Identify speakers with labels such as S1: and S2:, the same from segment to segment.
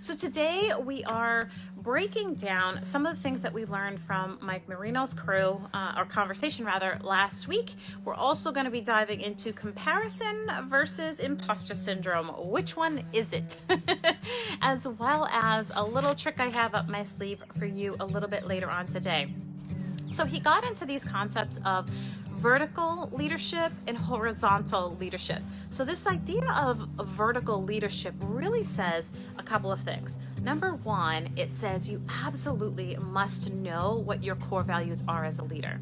S1: So today we are breaking down some of the things that we learned from Mike Marino's crew, or conversation rather, last week. We're also going to be diving into comparison versus imposter syndrome. Which one is it? As well as a little trick I have up my sleeve for you a little bit later on today. So he got into these concepts of vertical leadership and horizontal leadership. So this idea of vertical leadership really says a couple of things. Number one, it says you absolutely must know what your core values are as a leader.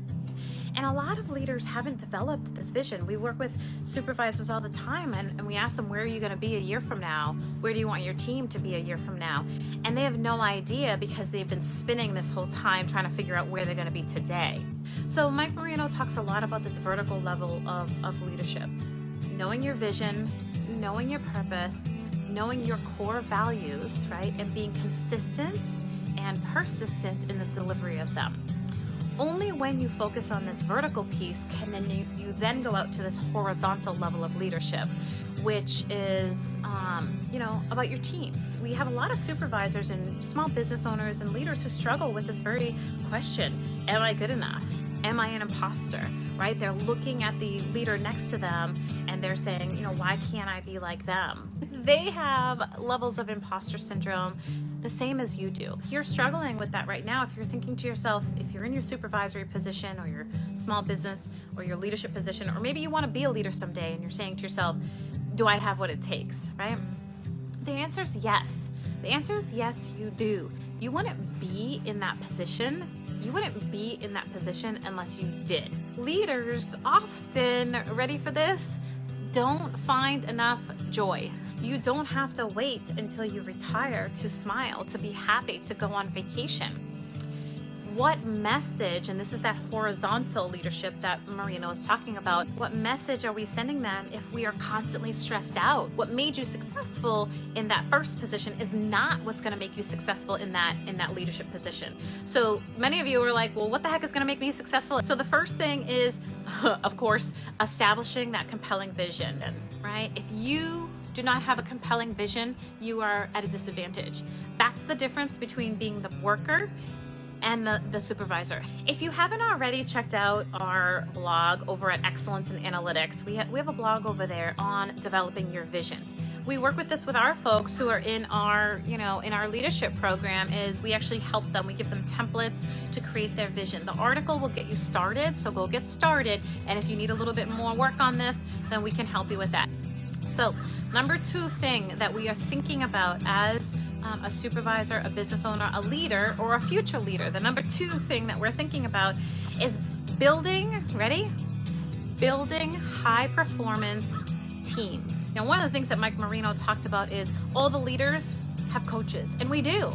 S1: And a lot of leaders haven't developed this vision. We work with supervisors all the time and we ask them, where are you going to be a year from now? Where do you want your team to be a year from now? And they have no idea because they've been spinning this whole time trying to figure out where they're going to be today. So Mike Marino talks a lot about this vertical level of leadership. Knowing your vision, knowing your purpose, knowing your core values, right? And being consistent and persistent in the delivery of them. Only when you focus on this vertical piece can then you then go out to this horizontal level of leadership, which is, about your teams. We have a lot of supervisors and small business owners and leaders who struggle with this very question. Am I good enough? Am I an imposter? Right? They're looking at the leader next to them and they're saying, why can't I be like them? They have levels of imposter syndrome the same as you do. You're struggling with that right now. If you're thinking to yourself, if you're in your supervisory position or your small business or your leadership position, or maybe you want to be a leader someday and you're saying to yourself, do I have what it takes, right? The answer is yes. The answer is yes, you do. You wouldn't be in that position. You wouldn't be in that position unless you did. Leaders often, ready for this, don't find enough joy. You don't have to wait until you retire to smile, to be happy, to go on vacation. What message, and this is that horizontal leadership that Marino is talking about, what message are we sending them if we are constantly stressed out? What made you successful in that first position is not what's going to make you successful in that leadership position. So many of you are like, well, what the heck is going to make me successful? So the first thing is, of course, establishing that compelling vision, right? If you do not have a compelling vision, you are at a disadvantage. That's the difference between being the worker and the supervisor. If you haven't already checked out our blog over at Excellence in Analytics, we have a blog over there on developing your visions. We work with this with our folks who are in our, in our leadership program. Is we actually help them. We give them templates to create their vision. The article will get you started, so go get started. And if you need a little bit more work on this, then we can help you with that. So number two thing that we are thinking about as a supervisor, a business owner, a leader, or a future leader, the number two thing that we're thinking about is building high performance teams. Now, one of the things that Mike Marino talked about is all the leaders have coaches, and we do.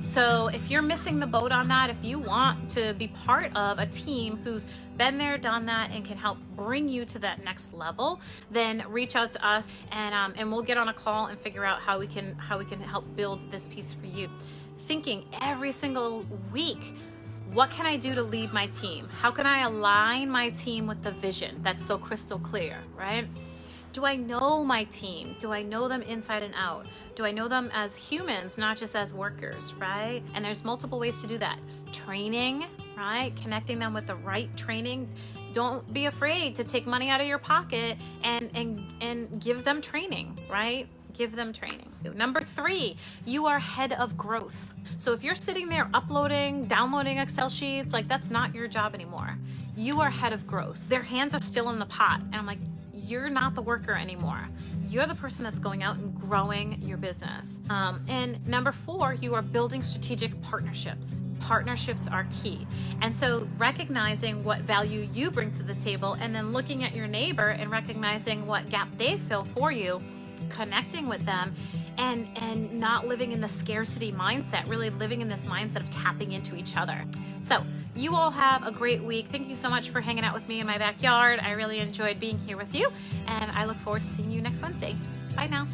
S1: So if you're missing the boat on that, if you want to be part of a team who's been there, done that, and can help bring you to that next level, then reach out to us and we'll get on a call and figure out how we can help build this piece for you. Thinking every single week, what can I do to lead my team? How can I align my team with the vision that's so crystal clear, right? Do I know my team? Do I know them inside and out? Do I know them as humans, not just as workers, right? And there's multiple ways to do that. Training, right? Connecting them with the right training. Don't be afraid to take money out of your pocket and give them training, right? Give them training. Number three, you are head of growth. So if you're sitting there uploading, downloading Excel sheets, like that's not your job anymore. You are head of growth. Their hands are still in the pot. And I'm like, you're not the worker anymore. You're the person that's going out and growing your business. And number four, you are building strategic partnerships. Partnerships are key. And so recognizing what value you bring to the table and then looking at your neighbor and recognizing what gap they fill for you, connecting with them, and not living in the scarcity mindset, really living in this mindset of tapping into each other. So you all have a great week. Thank you so much for hanging out with me in my backyard. I really enjoyed being here with you, and I look forward to seeing you next Wednesday. Bye now.